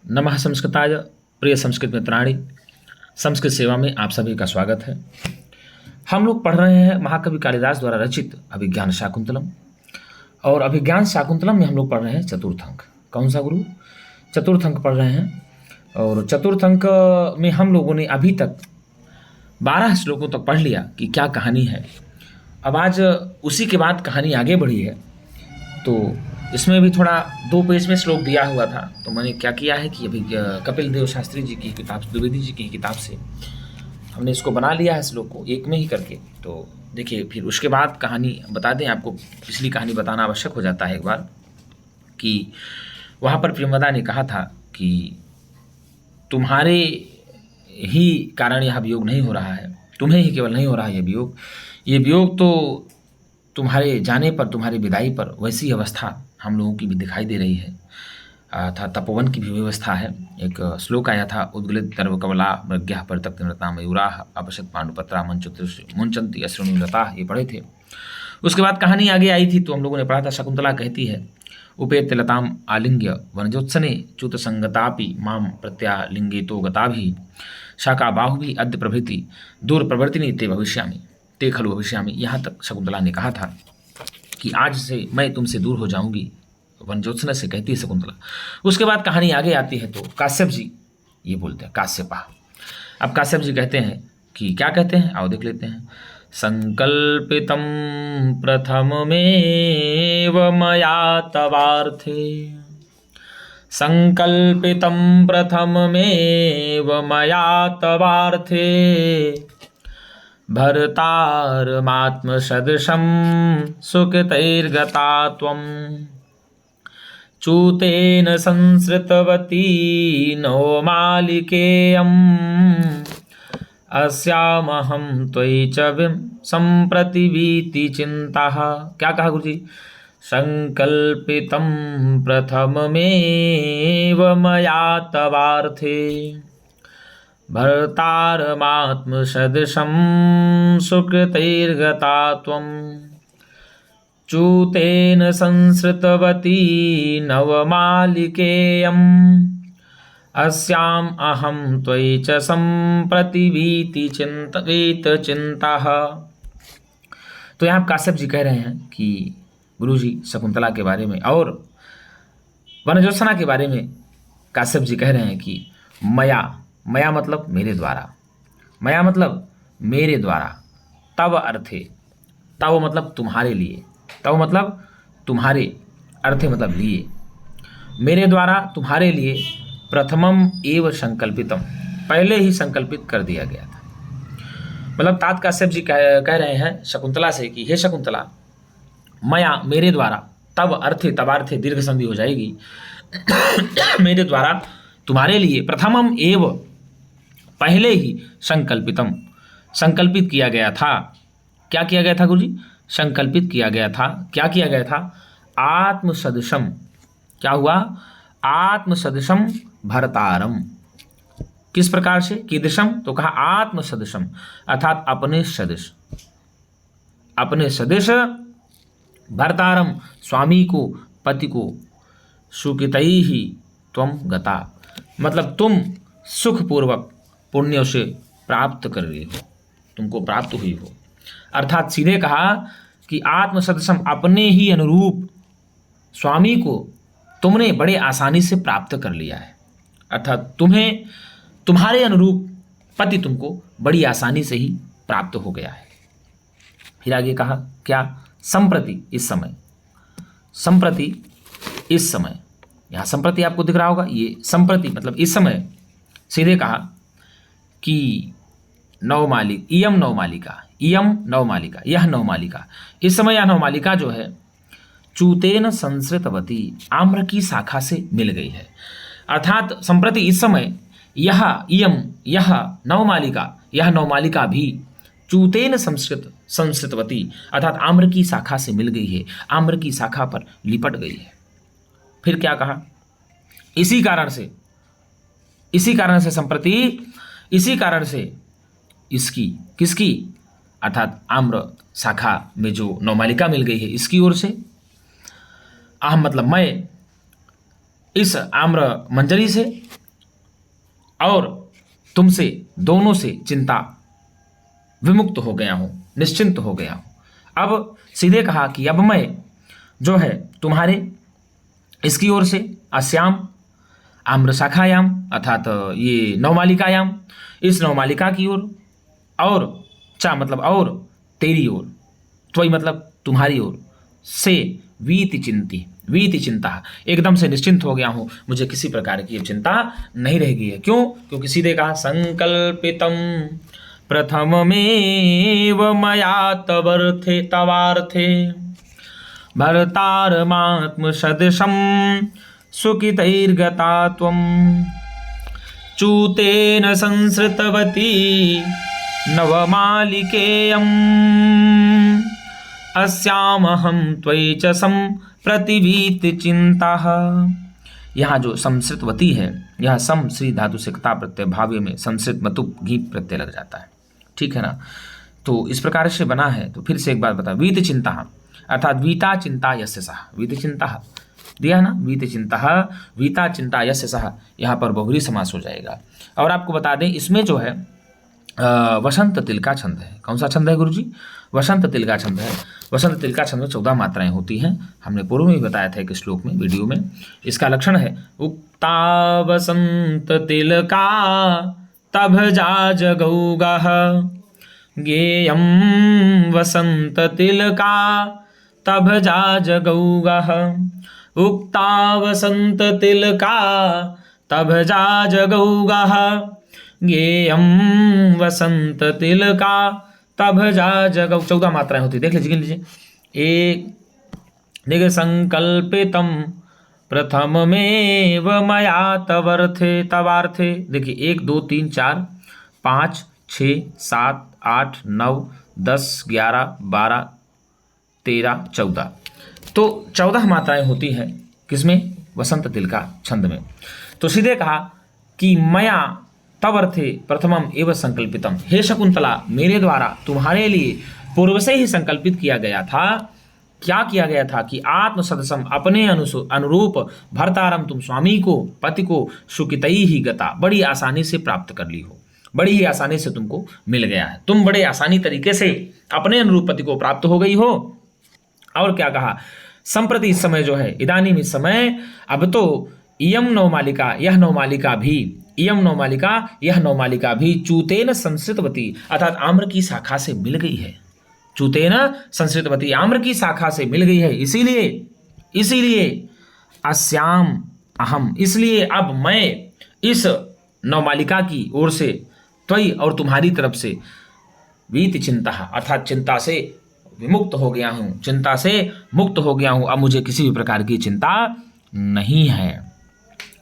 नमः संस्कृताय। प्रिय संस्कृत मित्राणि, संस्कृत सेवा में आप सभी का स्वागत है। हम लोग पढ़ रहे हैं महाकवि कालिदास द्वारा रचित अभिज्ञान शाकुंतलम, और अभिज्ञान शाकुंतलम में हम लोग पढ़ रहे हैं चतुर्थ अंक। कौन सा गुरु? चतुर्थ अंक पढ़ रहे हैं। और चतुर्थ अंक में हम लोगों ने अभी तक 12 श्लोकों तक पढ़ लिया कि क्या कहानी है। अब आज उसी के बाद कहानी आगे बढ़ी है, तो इसमें भी थोड़ा 2 पेज में श्लोक दिया हुआ था, तो मैंने क्या किया है कि अभी कपिल देव शास्त्री जी की किताब, द्विवेदी जी की किताब से हमने इसको बना लिया है श्लोक को एक में ही करके। तो देखिए, फिर उसके बाद कहानी बता दें आपको। पिछली कहानी बताना आवश्यक हो जाता है एक बार, कि वहाँ पर प्रेमदा ने कहा था कि तुम्हारे ही कारण यह वियोग नहीं हो रहा है, तुम्हें ही केवल नहीं हो रहा है ये वियोग तो तुम्हारे जाने पर, तुम्हारी विदाई पर वैसी अवस्था हम लोगों की भी दिखाई दे रही है। था तपोवन की भी व्यवस्था है। एक श्लोक आया था, उद्गलित सर्व कमला मृग्या परितक्त नृता मयूराः अपश्यत पांडुपत्रा मुंचन्ति अश्रुणुलता, ये पढ़े थे। उसके बाद कहानी आगे आई थी, तो हम लोगों ने पढ़ा था, शकुंतला कहती है, उपेत्य लताम आलिंग्य वनजोत्सने च्युत संगतापि माम प्रत्यालिंगितो गताभि शाका बाहुभि अद्य प्रभृति दूर प्रवर्तिनी ते भविष्यामि ते खलु भविष्यामि। यहाँ तक शकुंतला ने कहा था कि आज से मैं तुमसे दूर हो जाऊंगी, वनजोत्सना से कहती है शकुंतला। उसके बाद कहानी आगे आती है, तो काश्यप जी ये बोलते हैं, काश्यपा। अब काश्यप जी कहते हैं कि क्या कहते हैं, आओ देख लेते हैं। संकल्पितं प्रथममेव मया तवार्थे, संकल्पितं प्रथममेव मया तवार्थे भर्तारमात्मसदृशं सुकृतैर्गता त्वं चूतेन संसृतवती नो मालिकेयम् अस्यामहं त्वयि च सम्प्रति भीतिचिन्ताः। क्या कहा गुरुजी? संकल्पितं प्रथममेव मया तवार्थे भर्तारमात्मसदृशं सुकृतैर्गता त्वं चूतेन संसृतवती नवमालिकेयम् अस्याम् अहं त्वयि च सम्प्रति भीतिचिन्ताः। तो यहाँ काश्यप जी कह रहे हैं कि गुरुजी शकुंतला के बारे में और वनजोत्सना के बारे में काश्यप जी कह रहे हैं कि मया मतलब मेरे द्वारा, मया मतलब मेरे द्वारा, तव अर्थे, तव मतलब तुम्हारे लिए, तव मतलब तुम्हारे, अर्थे मतलब लिए, मेरे द्वारा तुम्हारे लिए प्रथमम एव संकल्पितम, पहले ही संकल्पित कर दिया गया था। मतलब तात काश्यप जी कह रहे हैं शकुंतला से कि हे शकुंतला, मया मेरे द्वारा, तब अर्थे, तबार्थे दीर्घ संधि हो जाएगी, मेरे द्वारा तुम्हारे लिए प्रथमम एव, पहले ही संकल्पितम, संकल्पित किया गया था। क्या किया गया था गुरुजी? संकल्पित किया गया था। क्या किया गया था? आत्मसदृशम। क्या हुआ? आत्मसदृशम भर्तारम। किस प्रकार से? कीदृशम? तो कहा आत्मसदृशम, अर्थात अपने सदृश, अपने सदृश भर्तारम, स्वामी को, पति को, सुकृतैहि त्वं गता, मतलब तुम सुखपूर्वक पुण्यों से प्राप्त कर रही हो, तुमको प्राप्त हुई हो। अर्थात सीधे कहा कि आत्मसदृशम, अपने ही अनुरूप स्वामी को तुमने बड़े आसानी से प्राप्त कर लिया है। अर्थात तुम्हें, तुम्हारे अनुरूप पति तुमको बड़ी आसानी से ही प्राप्त हो गया है। फिर आगे कहा क्या? संप्रति, इस समय, संप्रति इस समय, यहाँ संप्रति आपको दिख रहा होगा, ये संप्रति मतलब इस समय। सीधे कहा कि नवमालिक, इयम नवमालिका, इयम नवमालिका, यह नवमालिका, इस समय यह नवमालिका जो है चूतेन संसृतवती, आम्र की शाखा से मिल गई है। अर्थात संप्रति इस समय यह इयम, यह नवमालिका, यह नवमालिका भी चूतेन संसृतवती, अर्थात आम्र की शाखा से मिल गई है, आम्र की शाखा पर लिपट गई है। फिर क्या कहा? इसी कारण से संप्रति, इसी कारण से इसकी, किसकी? अर्थात आम्र शाखा में जो नवमालिका मिल गई है, इसकी ओर से। अहम मतलब मैं, इस आम्र मंजरी से और तुमसे दोनों से चिंता विमुक्त हो गया हूँ, निश्चिंत हो गया हूँ। अब सीधे कहा कि अब मैं जो है तुम्हारे इसकी ओर से अस्याम आम्रशाखायाम अर्थात ये नवमालिकायाम, इस नवमालिका की ओर, और चा मतलब और तेरी ओर, त्वयि मतलब तुम्हारी ओर से वीति चिंता, एकदम से निश्चिंत हो गया हूँ, मुझे किसी प्रकार की चिंता नहीं रह गई है। क्यों? क्योंकि सीधे कहा संकल्पितम प्रथममेव मया तवार्थे भर्तारमात्म सदृशं सुकितैर्गता त्वं चूतेन संसृतवती नवमालिकेयम् अस्यामहं त्वयि च संप्रतिवीत चिंताः। यहाँ जो संसृतवती है, यह सम श्री धातु से क्ता प्रत्यय भाव्य में संसृत मतुप घी प्रत्यय लग जाता है, ठीक है ना। तो इस प्रकार से बना है। तो फिर से एक बार बता, वीत चिंता अर्थात वीता चिंता यस्य सह, वीत चिंता दिया ना, वीत चिंता वीता चिंता यस्य सह, यहाँ पर बहुरी समास हो जाएगा। और आपको बता दें इसमें जो है वसंत तिल का छंद है। कौन सा छंद है गुरुजी? वसंत तिल का छंद है। वसंत तिल का छंद में 14 मात्राएं होती हैं, हमने पूर्व में ही बताया था एक श्लोक में, वीडियो में। इसका लक्षण है उक्ता वसंत तिल का तभ जा जगौगः गेयम वसंत तिल का तभ जा जगौगः उक्ता वसंत तिल का तभ जा जगौगः गेयम वसंत तिल का तभ जा जगौ। 14 मात्राएं होती, देख लीजिए, गिन लीजिए। एक देखिए, संकल्पितम प्रथममेव मया तवार्थे, देखिए 1 2 3 4 5 6 7 8 9 10 11 12 13 14, तो 14 मात्राएं होती हैं किसमें? वसंत तिल का छंद में। तो सीधे कहा कि मया तवर्थे प्रथमम एवं संकल्पितम, हे शकुंतला मेरे द्वारा तुम्हारे लिए पूर्व से ही संकल्पित किया गया था। क्या किया गया था? कि आत्म सदसम अपने अनुरूप भर्तारम, तुम स्वामी को, पति को, सुकितई ही गता, बड़ी आसानी से प्राप्त कर ली हो, बड़ी ही आसानी से तुमको मिल गया है, तुम बड़े आसानी तरीके से अपने अनुरूप पति को प्राप्त हो गई हो। और क्या कहा? संप्रति इस समय जो है, इदानीम इस समय, अब तो इयम नवमालिका, यह नवमालिका भी, इयम नवमालिका यह नवमालिका भी चूतेन संसृतवती अर्थात आम्र की शाखा से मिल गई है। चूतेन संसृतवती, आम्र की शाखा से मिल गई है। इसीलिए अस्याम अहम, इसलिए अब मैं इस नवमालिका की ओर से, त्वयि और तुम्हारी तरफ से, वीत चिंता अर्थात चिंता से विमुक्त हो गया हूँ, चिंता से मुक्त हो गया हूँ। अब मुझे किसी भी प्रकार की चिंता नहीं है।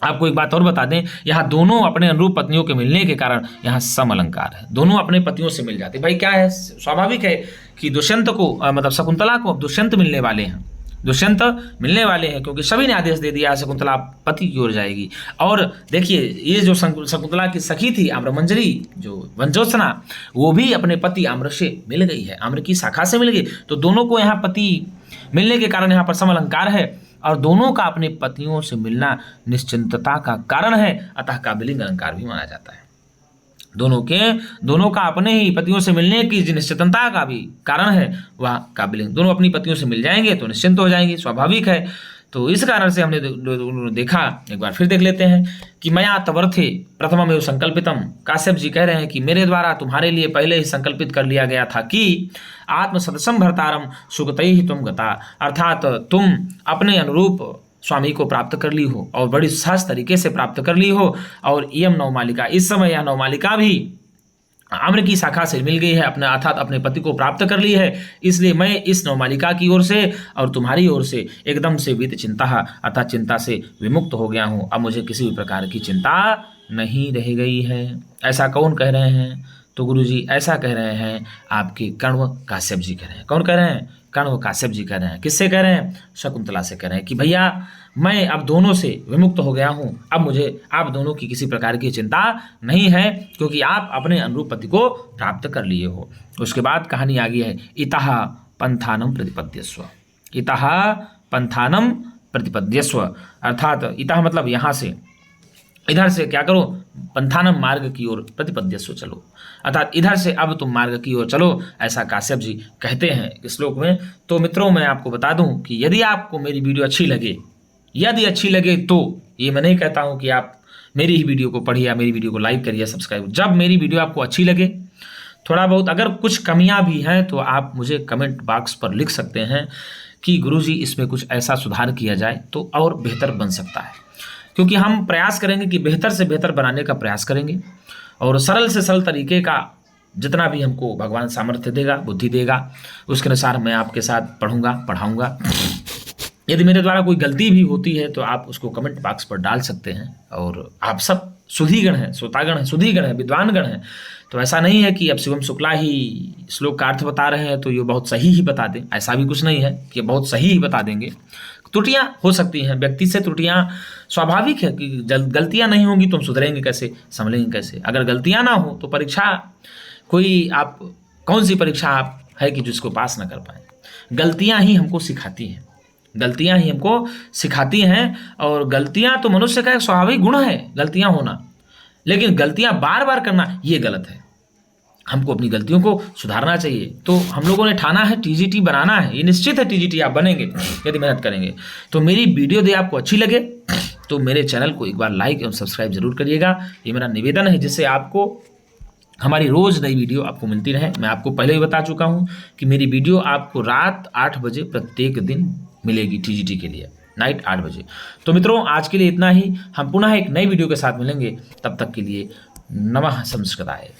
आपको एक बात और बता दें, यहाँ दोनों अपने अनुरूप पत्नियों के मिलने के कारण यहाँ सम अलंकार है, दोनों अपने पतियों से मिल जाते। भाई क्या है, स्वाभाविक है कि दुष्यंत को मतलब शकुंतला को अब दुष्यंत मिलने वाले हैं, दुष्यंत मिलने वाले हैं, क्योंकि सभी ने आदेश दे दिया शकुंतला पति की ओर जाएगी। और देखिए ये जो शकुंतला की सखी थी आम्रमंजरी, जो वनजोत्सना, वो भी अपने पति आम्र से मिल गई है, आम्र की शाखा से मिल गई। तो दोनों को यहाँ पति मिलने के कारण यहाँ पर सम अलंकार है, और दोनों का अपने पतियों से मिलना निश्चिंतता का कारण है, अतः काबिलिंग अलंकार भी माना जाता है। दोनों का अपने ही पतियों से मिलने की निश्चिंतता का भी कारण है वह काबिलिंग, दोनों अपनी पतियों से मिल जाएंगे तो निश्चिंत हो जाएंगे, स्वाभाविक है। तो इस कारण से हमने देखा, एक बार फिर देख लेते हैं कि मया तवर्थे प्रथमम एवं संकल्पितम। काश्यप जी कह रहे हैं कि मेरे द्वारा तुम्हारे लिए पहले ही संकल्पित कर लिया गया था कि आत्म सदसम भर्तारम सुगतई ही तुम गता, अर्थात तुम अपने अनुरूप स्वामी को प्राप्त कर ली हो और बड़ी सहज तरीके से प्राप्त कर ली हो। और इयम नवमालिका, इस समय यह नवमालिका भी आम्र की शाखा से मिल गई है, अपने अर्थात अपने पति को प्राप्त कर ली है। इसलिए मैं इस नवमालिका की ओर से और तुम्हारी ओर से एकदम से वीत चिंता अर्थात चिंता से विमुक्त हो गया हूँ। अब मुझे किसी भी प्रकार की चिंता नहीं रह गई है। ऐसा कौन कह रहे हैं? तो गुरुजी ऐसा कह रहे हैं आपके कण्व काश्यप जी कह रहे हैं। कौन कह रहे हैं? कण्व काश्यप जी कह रहे हैं। किससे कह रहे हैं? शकुंतला से कह रहे हैं कि भैया मैं अब दोनों से विमुक्त हो गया हूँ, अब मुझे आप दोनों की किसी प्रकार की चिंता नहीं है, क्योंकि आप अपने अनुरूप पति को प्राप्त कर लिए हो। उसके बाद कहानी आ गई है इतः पंथानम प्रतिपद्यस्व। इतः पंथानम प्रतिपद्यस्व अर्थात इतः मतलब यहाँ से, इधर से क्या करो, पंथानम मार्ग की ओर प्रतिपद्यस्व चलो, अर्थात इधर से अब तुम मार्ग की ओर चलो, ऐसा काश्यप जी कहते हैं इस श्लोक में। तो मित्रों, मैं आपको बता दूं कि यदि आपको मेरी वीडियो अच्छी लगे, यदि अच्छी लगे तो ये मैं नहीं कहता हूं कि आप मेरी ही वीडियो को पढ़िए या मेरी वीडियो को लाइक करिए, सब्सक्राइब। जब मेरी वीडियो आपको अच्छी लगे, थोड़ा बहुत अगर कुछ कमियां भी हैं तो आप मुझे कमेंट बॉक्स पर लिख सकते हैं कि गुरुजी इसमें कुछ ऐसा सुधार किया जाए तो और बेहतर बन सकता है, क्योंकि हम प्रयास करेंगे कि बेहतर से बेहतर बनाने का प्रयास करेंगे और सरल से सरल तरीके का जितना भी हमको भगवान सामर्थ्य देगा, बुद्धि देगा, उसके अनुसार मैं आपके साथ पढ़ूंगा, पढ़ाऊंगा। यदि मेरे द्वारा कोई गलती भी होती है तो आप उसको कमेंट बॉक्स पर डाल सकते हैं। और आप सब सुधीगण हैं, श्रोतागण हैं, सुधीगण हैं, विद्वानगण हैं, तो ऐसा नहीं है कि अब शिवम शुक्ला ही श्लोक का अर्थ बता रहे हैं तो ये बहुत सही ही बता दें, ऐसा भी कुछ नहीं है कि बहुत सही ही बता देंगे। त्रुटियां हो सकती हैं, व्यक्ति से त्रुटियां स्वाभाविक है कि गलतियां नहीं होंगी तो हम सुधरेंगे कैसे, संभलेंगे कैसे। अगर गलतियां ना हो तो परीक्षा कोई आप कौन सी परीक्षा आप है कि जिसको पास ना कर पाए। गलतियां ही हमको सिखाती हैं, गलतियां ही हमको सिखाती हैं। और गलतियां तो मनुष्य का एक स्वाभाविक गुण है गलतियां होना, लेकिन गलतियां बार बार करना ये गलत है। हमको अपनी गलतियों को सुधारना चाहिए। तो हम लोगों ने ठाना है टीजीटी बनाना है, ये निश्चित है टीजीटी आप बनेंगे यदि मेहनत करेंगे। तो मेरी वीडियो यदि आपको अच्छी लगे तो मेरे चैनल को एक बार लाइक एवं सब्सक्राइब जरूर करिएगा, ये मेरा निवेदन है, जिससे आपको हमारी रोज़ नई वीडियो आपको मिलती रहे। मैं आपको पहले ही बता चुका हूँ कि मेरी वीडियो आपको रात 8 बजे प्रत्येक दिन मिलेगी टीजीटी के लिए, नाइट 8 बजे। तो मित्रों, आज के लिए इतना ही। हम पुनः एक नई वीडियो के साथ मिलेंगे, तब तक के लिए नमः संस्कृताय।